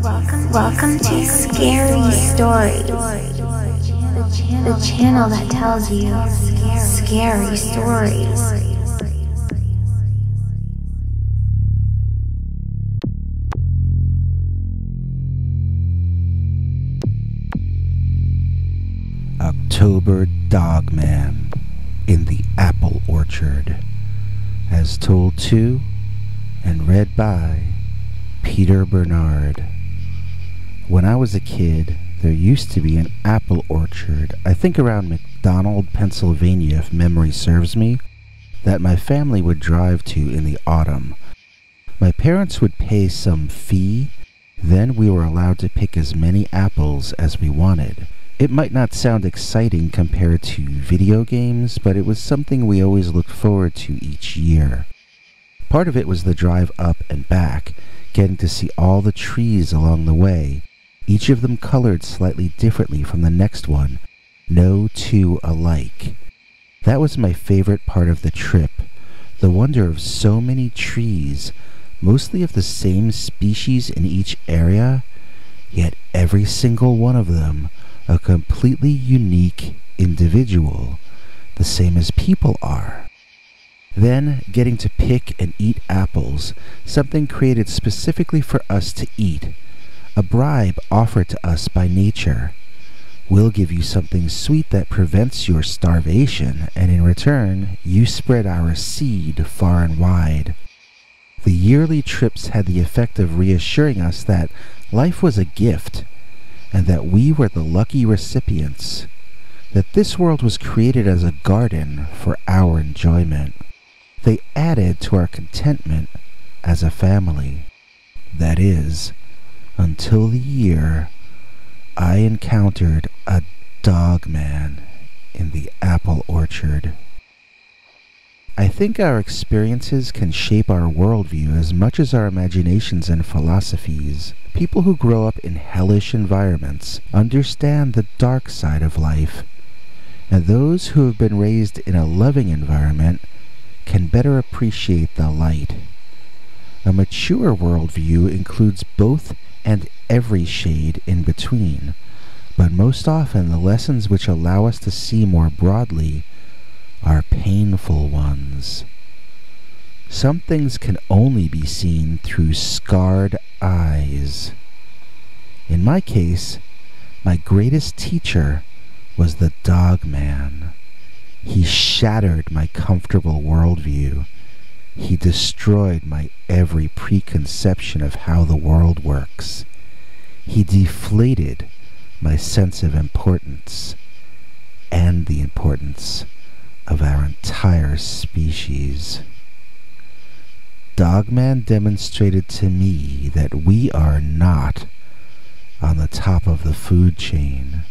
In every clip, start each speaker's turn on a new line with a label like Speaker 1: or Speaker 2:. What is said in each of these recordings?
Speaker 1: Welcome to Scary Stories, the channel that tells you scary stories.
Speaker 2: October Dogman in the Apple Orchard, as told to and read by Peter Bernard. When I was a kid, there used to be an apple orchard, I think around McDonald, Pennsylvania, if memory serves me, that my family would drive to in the autumn. My parents would pay some fee, then we were allowed to pick as many apples as we wanted. It might not sound exciting compared to video games, but it was something we always looked forward to each year. Part of it was the drive up and back, getting to see all the trees along the way, each of them colored slightly differently from the next one, no two alike. That was my favorite part of the trip, the wonder of so many trees, mostly of the same species in each area, yet every single one of them a completely unique individual, the same as people are. Then, getting to pick and eat apples, something created specifically for us to eat, a bribe offered to us by nature. We'll give you something sweet that prevents your starvation, and in return, you spread our seed far and wide. The yearly trips had the effect of reassuring us that life was a gift, and that we were the lucky recipients, that this world was created as a garden for our enjoyment. They added to our contentment as a family. That is, until the year I encountered a dogman in the apple orchard. I think our experiences can shape our worldview as much as our imaginations and philosophies. People who grow up in hellish environments understand the dark side of life, and those who have been raised in a loving environment can better appreciate the light. A mature worldview includes both and every shade in between, but most often the lessons which allow us to see more broadly are painful ones. Some things can only be seen through scarred eyes. In my case, my greatest teacher was the Dogman. He shattered my comfortable worldview. He destroyed my every preconception of how the world works. He deflated my sense of importance and the importance of our entire species. Dogman demonstrated to me that we are not on the top of the food chain.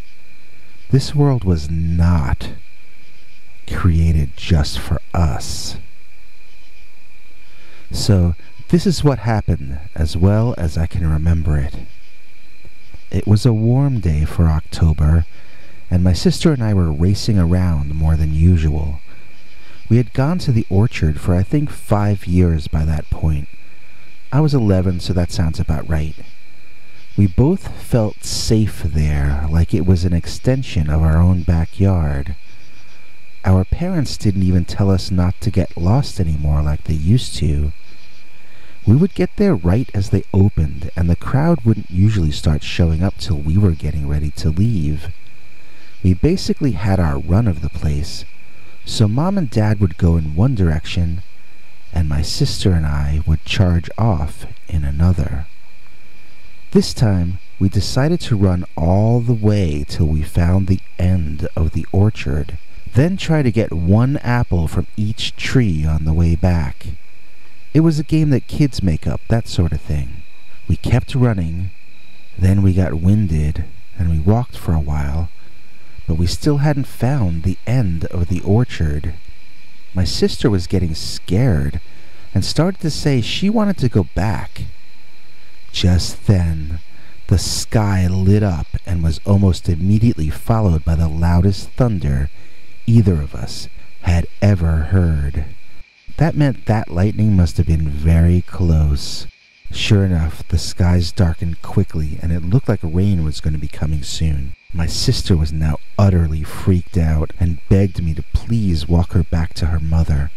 Speaker 2: This world was not created just for us. So, this is what happened as well as I can remember it. It was a warm day for October, and my sister and I were racing around more than usual. We had gone to the orchard for I think 5 years by that point. I was 11, so that sounds about right. We both felt safe there, like it was an extension of our own backyard. Our parents didn't even tell us not to get lost anymore like they used to. We would get there right as they opened, and the crowd wouldn't usually start showing up till we were getting ready to leave. We basically had our run of the place, so Mom and Dad would go in one direction, and my sister and I would charge off in another. This time, we decided to run all the way till we found the end of the orchard, then try to get one apple from each tree on the way back. It was a game that kids make up, that sort of thing. We kept running, then we got winded, and we walked for a while, but we still hadn't found the end of the orchard. My sister was getting scared and started to say she wanted to go back. Just then, the sky lit up and was almost immediately followed by the loudest thunder either of us had ever heard. That meant that lightning must have been very close. Sure enough, the skies darkened quickly, and it looked like rain was going to be coming soon. My sister was now utterly freaked out and begged me to please walk her back to her mother.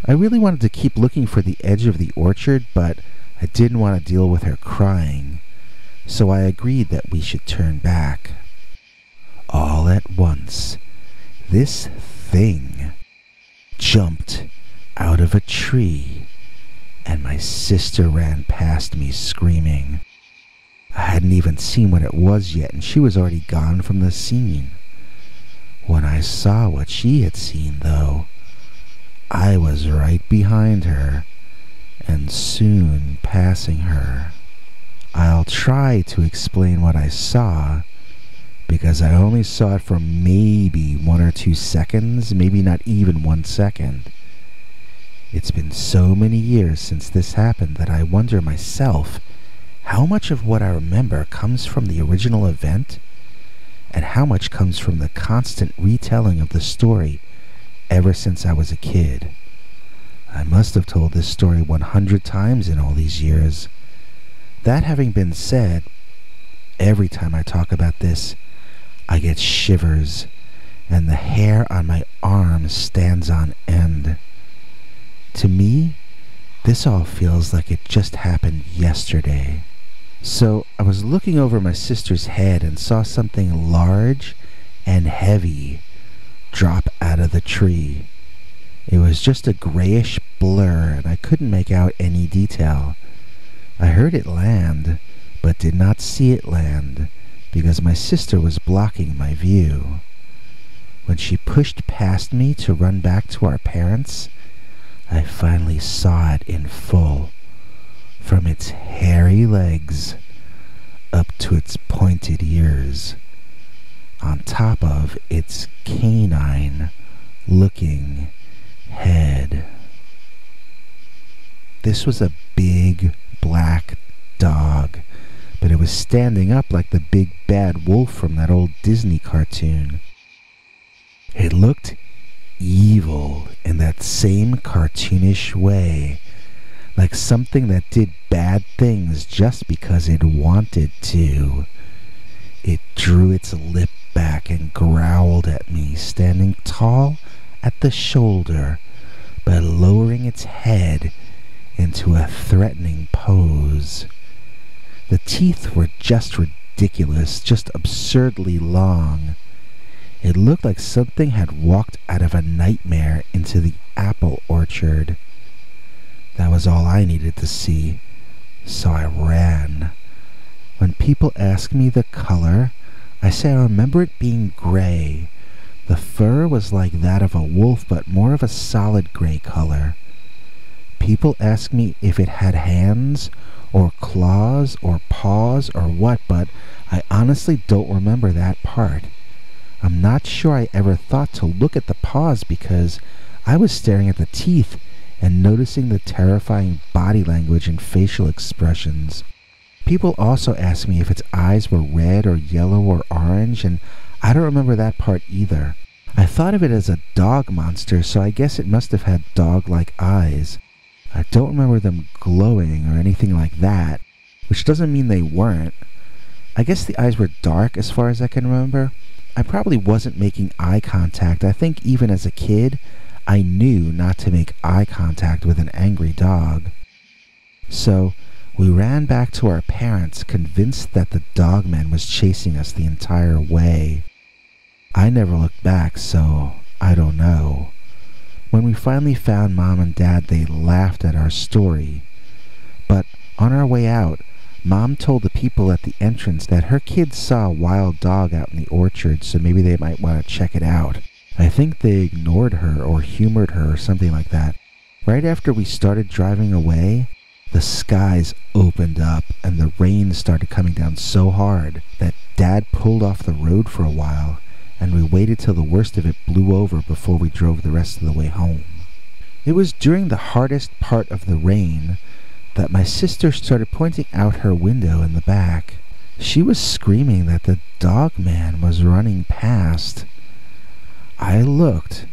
Speaker 2: I really wanted to keep looking for the edge of the orchard, but I didn't want to deal with her crying, so I agreed that we should turn back. All at once, this thing jumped out of a tree, and my sister ran past me screaming. I hadn't even seen what it was yet, and she was already gone from the scene. When I saw what she had seen, though, I was right behind her, and soon passing her. I'll try to explain what I saw, because I only saw it for maybe 1 or 2 seconds, maybe not even 1 second. It's been so many years since this happened that I wonder myself how much of what I remember comes from the original event, and how much comes from the constant retelling of the story ever since I was a kid. I must have told this story 100 times in all these years. That having been said, every time I talk about this, I get shivers, and the hair on my arms stands on end. To me, this all feels like it just happened yesterday. So I was looking over my sister's head and saw something large and heavy drop out of the tree. It was just a grayish blur, and I couldn't make out any detail. I heard it land, but did not see it land, because my sister was blocking my view. When she pushed past me to run back to our parents, I finally saw it in full, from its hairy legs up to its pointed ears, on top of its canine-looking head. This was a big black dog, but it was standing up like the big bad wolf from that old Disney cartoon. It looked evil in that same cartoonish way, like something that did bad things just because it wanted to. It drew its lip back and growled at me, standing tall at the shoulder, but lowering its head into a threatening pose. The teeth were just ridiculous, just absurdly long. It looked like something had walked out of a nightmare into the apple orchard. That was all I needed to see, so I ran. When people ask me the color, I say I remember it being gray. The fur was like that of a wolf, but more of a solid gray color. People ask me if it had hands, or claws, or paws, or what, but I honestly don't remember that part. I'm not sure I ever thought to look at the paws because I was staring at the teeth and noticing the terrifying body language and facial expressions. People also ask me if its eyes were red or yellow or orange, and I don't remember that part either. I thought of it as a dog monster, so I guess it must have had dog-like eyes. I don't remember them glowing or anything like that, which doesn't mean they weren't. I guess the eyes were dark as far as I can remember. I probably wasn't making eye contact. I think even as a kid, I knew not to make eye contact with an angry dog. So we ran back to our parents, convinced that the dogman was chasing us the entire way. I never looked back, so I don't know. When we finally found Mom and Dad, they laughed at our story. But on our way out, Mom told the people at the entrance that her kids saw a wild dog out in the orchard, so maybe they might want to check it out. I think they ignored her or humored her or something like that. Right after we started driving away, the skies opened up and the rain started coming down so hard that Dad pulled off the road for a while, and we waited till the worst of it blew over before we drove the rest of the way home. It was during the hardest part of the rain that my sister started pointing out her window in the back. She was screaming that the dog man was running past. I looked,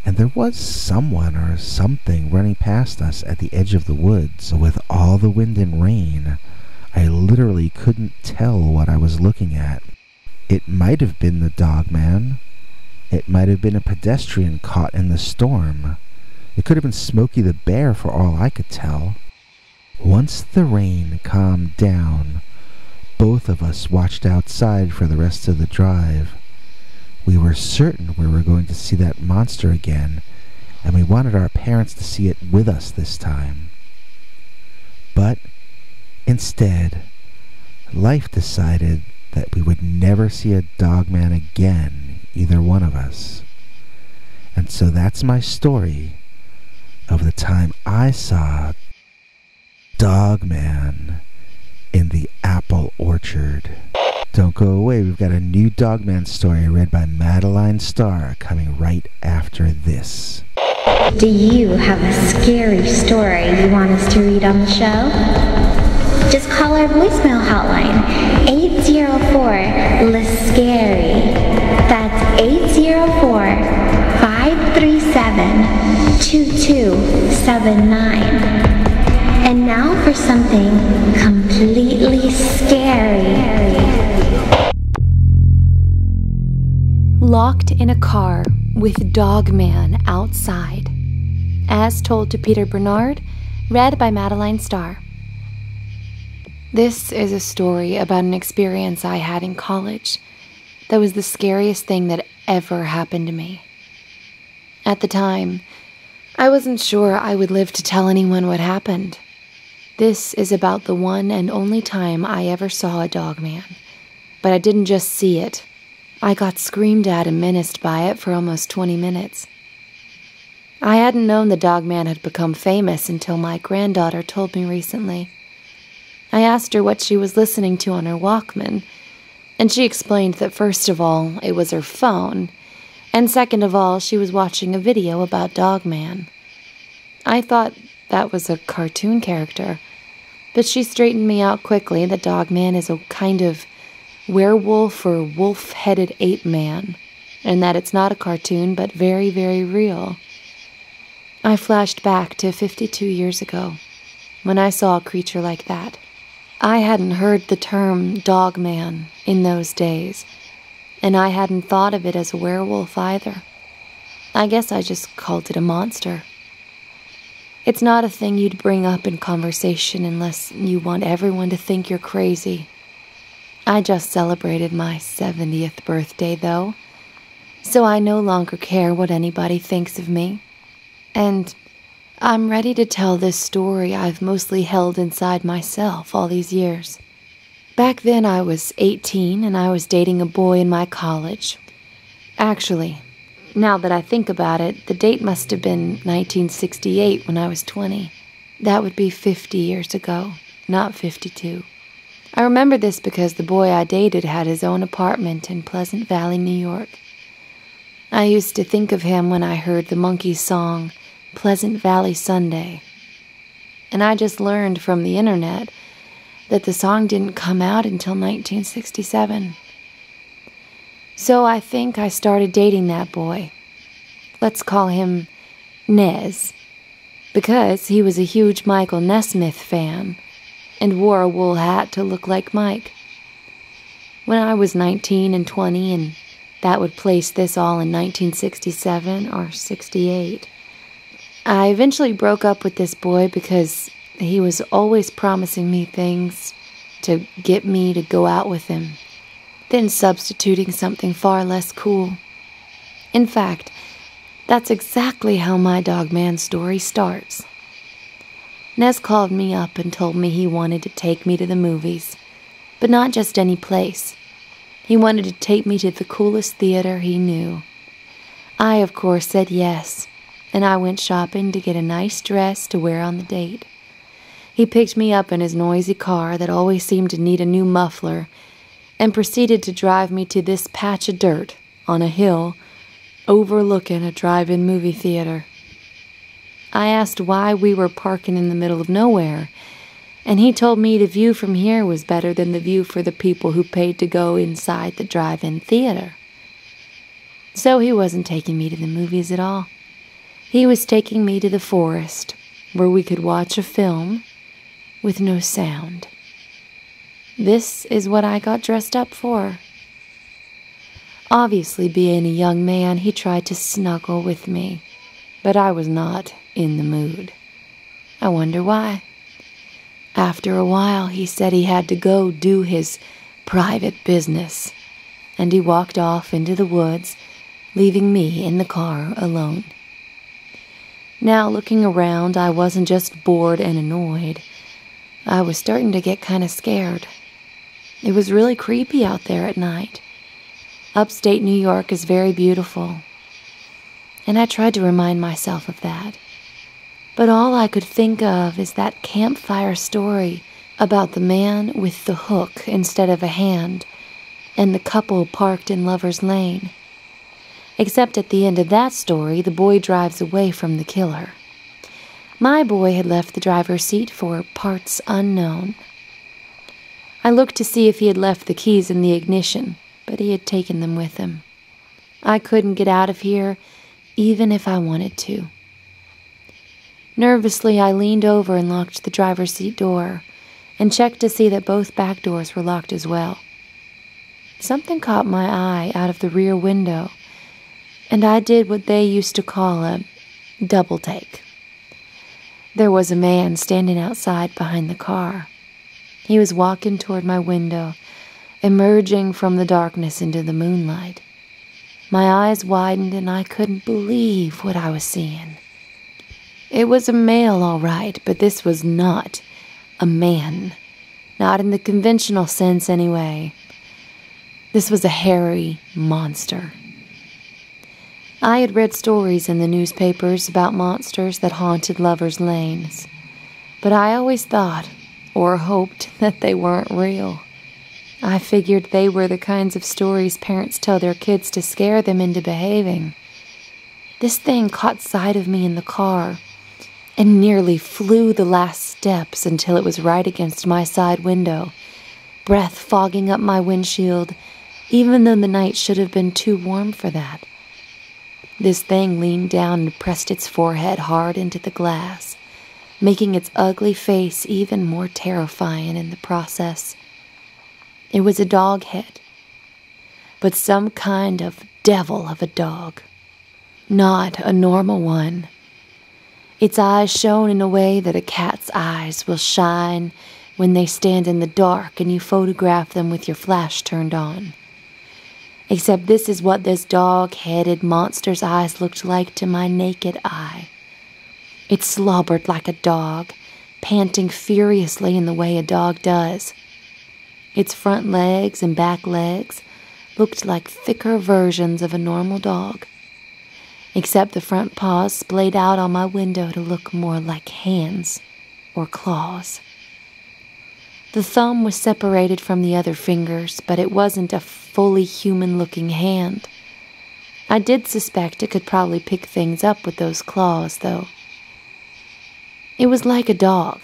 Speaker 2: and there was someone or something running past us at the edge of the woods. With all the wind and rain, I literally couldn't tell what I was looking at. It might have been the Dogman. It might have been a pedestrian caught in the storm. It could have been Smokey the Bear for all I could tell. Once the rain calmed down, both of us watched outside for the rest of the drive. We were certain we were going to see that monster again, and we wanted our parents to see it with us this time. But instead, life decided that we would never see a Dogman again, either one of us. And so that's my story of the time I saw Dogman in the apple orchard. Don't go away, we've got a new Dogman story read by Madeline Starr coming right after this.
Speaker 1: Do you have a scary story you want us to read on the show? Just call our voicemail hotline, 804-LIST-SCARY. That's 804-537-2279. And now for something completely scary.
Speaker 3: Locked in a car with Dogman Outside. As told to Peter Bernard, read by Madeline Starr. This is a story about an experience I had in college that was the scariest thing that ever happened to me. At the time, I wasn't sure I would live to tell anyone what happened. This is about the one and only time I ever saw a Dogman. But I didn't just see it. I got screamed at and menaced by it for almost 20 minutes. I hadn't known the Dogman had become famous until my granddaughter told me recently. I asked her what she was listening to on her Walkman, and she explained that first of all, it was her phone, and second of all, she was watching a video about Dogman. I thought that was a cartoon character, but she straightened me out quickly that Dogman is a kind of werewolf or wolf-headed ape man, and that it's not a cartoon but very, very real. I flashed back to 52 years ago, when I saw a creature like that. I hadn't heard the term Dogman in those days, and I hadn't thought of it as a werewolf either. I guess I just called it a monster. It's not a thing you'd bring up in conversation unless you want everyone to think you're crazy. I just celebrated my 70th birthday, though, so I no longer care what anybody thinks of me. And I'm ready to tell this story I've mostly held inside myself all these years. Back then I was 18 and I was dating a boy in my college. Actually, now that I think about it, the date must have been 1968 when I was 20. That would be 50 years ago, not 52. I remember this because the boy I dated had his own apartment in Pleasant Valley, New York. I used to think of him when I heard the Monkees' song, Pleasant Valley Sunday. And I just learned from the internet that the song didn't come out until 1967. So I think I started dating that boy. Let's call him Nez, because he was a huge Michael Nesmith fan and wore a wool hat to look like Mike. When I was 19 and 20, and that would place this all in 1967 or 68, I eventually broke up with this boy because he was always promising me things to get me to go out with him, then substituting something far less cool. In fact, that's exactly how my Dogman story starts. Nez called me up and told me he wanted to take me to the movies, but not just any place. He wanted to take me to the coolest theater he knew. I, of course, said yes, and I went shopping to get a nice dress to wear on the date. He picked me up in his noisy car that always seemed to need a new muffler and proceeded to drive me to this patch of dirt on a hill overlooking a drive-in movie theater. I asked why we were parking in the middle of nowhere, and he told me the view from here was better than the view for the people who paid to go inside the drive-in theater. So he wasn't taking me to the movies at all. He was taking me to the forest where we could watch a film with no sound. This is what I got dressed up for. Obviously, being a young man, he tried to snuggle with me, but I was not in the mood. I wonder why. After a while, he said he had to go do his private business, and he walked off into the woods, leaving me in the car alone. Now, looking around, I wasn't just bored and annoyed. I was starting to get kind of scared. It was really creepy out there at night. Upstate New York is very beautiful, and I tried to remind myself of that. But all I could think of is that campfire story about the man with the hook instead of a hand, and the couple parked in Lover's Lane. Except at the end of that story, the boy drives away from the killer. My boy had left the driver's seat for parts unknown. I looked to see if he had left the keys in the ignition, but he had taken them with him. I couldn't get out of here, even if I wanted to. Nervously, I leaned over and locked the driver's seat door, and checked to see that both back doors were locked as well. Something caught my eye out of the rear window, and I did what they used to call a double take. There was a man standing outside behind the car. He was walking toward my window, emerging from the darkness into the moonlight. My eyes widened, and I couldn't believe what I was seeing. It was a male, all right, but this was not a man. Not in the conventional sense, anyway. This was a hairy monster. I had read stories in the newspapers about monsters that haunted lovers' lanes, but I always thought, or hoped, that they weren't real. I figured they were the kinds of stories parents tell their kids to scare them into behaving. This thing caught sight of me in the car and nearly flew the last steps until it was right against my side window, breath fogging up my windshield, even though the night should have been too warm for that. This thing leaned down and pressed its forehead hard into the glass, making its ugly face even more terrifying in the process. It was a dog head, but some kind of devil of a dog, not a normal one. Its eyes shone in a way that a cat's eyes will shine when they stand in the dark and you photograph them with your flash turned on. Except this is what this dog-headed monster's eyes looked like to my naked eye. It slobbered like a dog, panting furiously in the way a dog does. Its front legs and back legs looked like thicker versions of a normal dog, except the front paws splayed out on my window to look more like hands or claws. The thumb was separated from the other fingers, but it wasn't a fully human-looking hand. I did suspect it could probably pick things up with those claws, though. It was like a dog,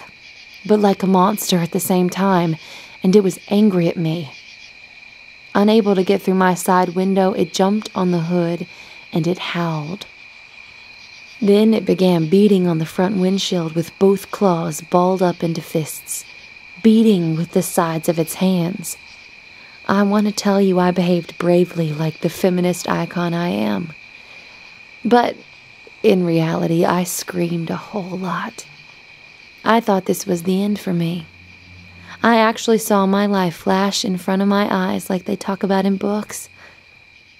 Speaker 3: but like a monster at the same time, and it was angry at me. Unable to get through my side window, it jumped on the hood, and it howled. Then it began beating on the front windshield with both claws balled up into fists, beating with the sides of its hands. I want to tell you I behaved bravely like the feminist icon I am. But in reality, I screamed a whole lot. I thought this was the end for me. I actually saw my life flash in front of my eyes like they talk about in books.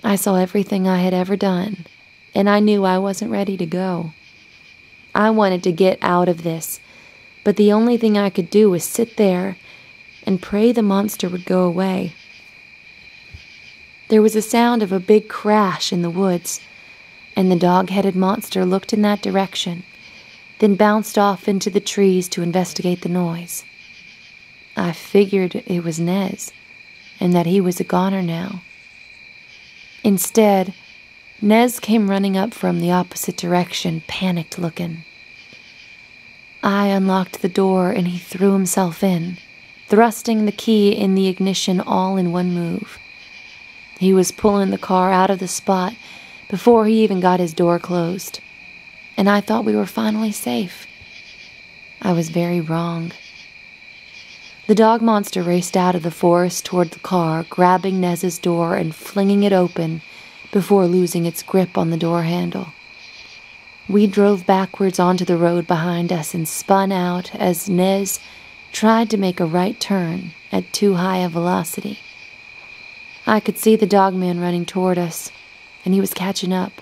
Speaker 3: I saw everything I had ever done, and I knew I wasn't ready to go. I wanted to get out of this, but the only thing I could do was sit there and pray the monster would go away. There was a sound of a big crash in the woods, and the dog-headed monster looked in that direction, then bounced off into the trees to investigate the noise. I figured it was Nez, and that he was a goner now. Instead, Nez came running up from the opposite direction, panicked-looking. I unlocked the door, and he threw himself in, thrusting the key in the ignition all in one move. He was pulling the car out of the spot before he even got his door closed. and I thought we were finally safe. I was very wrong. The dog monster raced out of the forest toward the car, grabbing Nez's door and flinging it open before losing its grip on the door handle. We drove backwards onto the road behind us and spun out as Nez tried to make a right turn at too high a velocity. I could see the dogman running toward us, and he was catching up.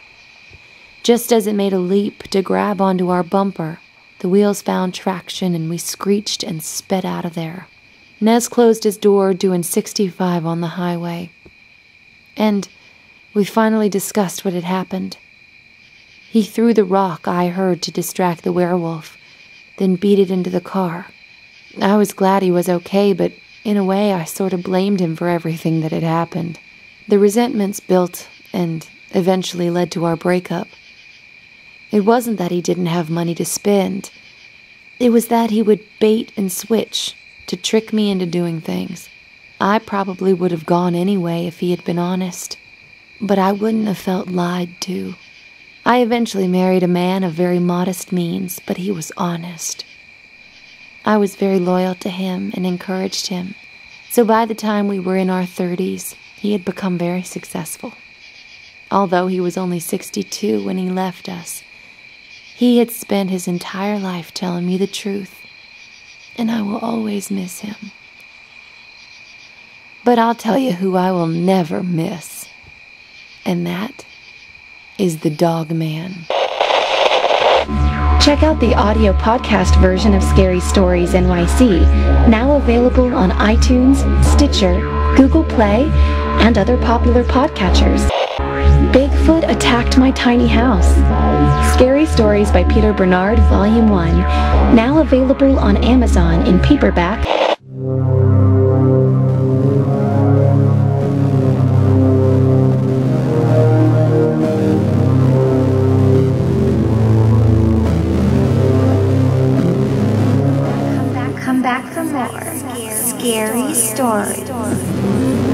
Speaker 3: Just as it made a leap to grab onto our bumper, the wheels found traction and we screeched and sped out of there. Nez closed his door doing 65 on the highway, and we finally discussed what had happened. He threw the rock I heard to distract the werewolf, then beat it into the car. I was glad he was okay, but in a way I sort of blamed him for everything that had happened. The resentments built and eventually led to our breakup. It wasn't that he didn't have money to spend. It was that he would bait and switch to trick me into doing things. I probably would have gone anyway if he had been honest, but I wouldn't have felt lied to. I eventually married a man of very modest means, but he was honest. I was very loyal to him and encouraged him, so by the time we were in our 30s, he had become very successful. Although he was only 62 when he left us, he had spent his entire life telling me the truth, and I will always miss him. But I'll tell you who I will never miss, and that is the Dogman.
Speaker 1: Check out the audio podcast version of Scary Stories NYC, now available on iTunes, Stitcher, Google Play, and other popular podcatchers. Bigfoot Attacked My Tiny House. Scary Stories by Peter Bernard, Volume 1, now available on Amazon in paperback. Come back for more Scary Stories.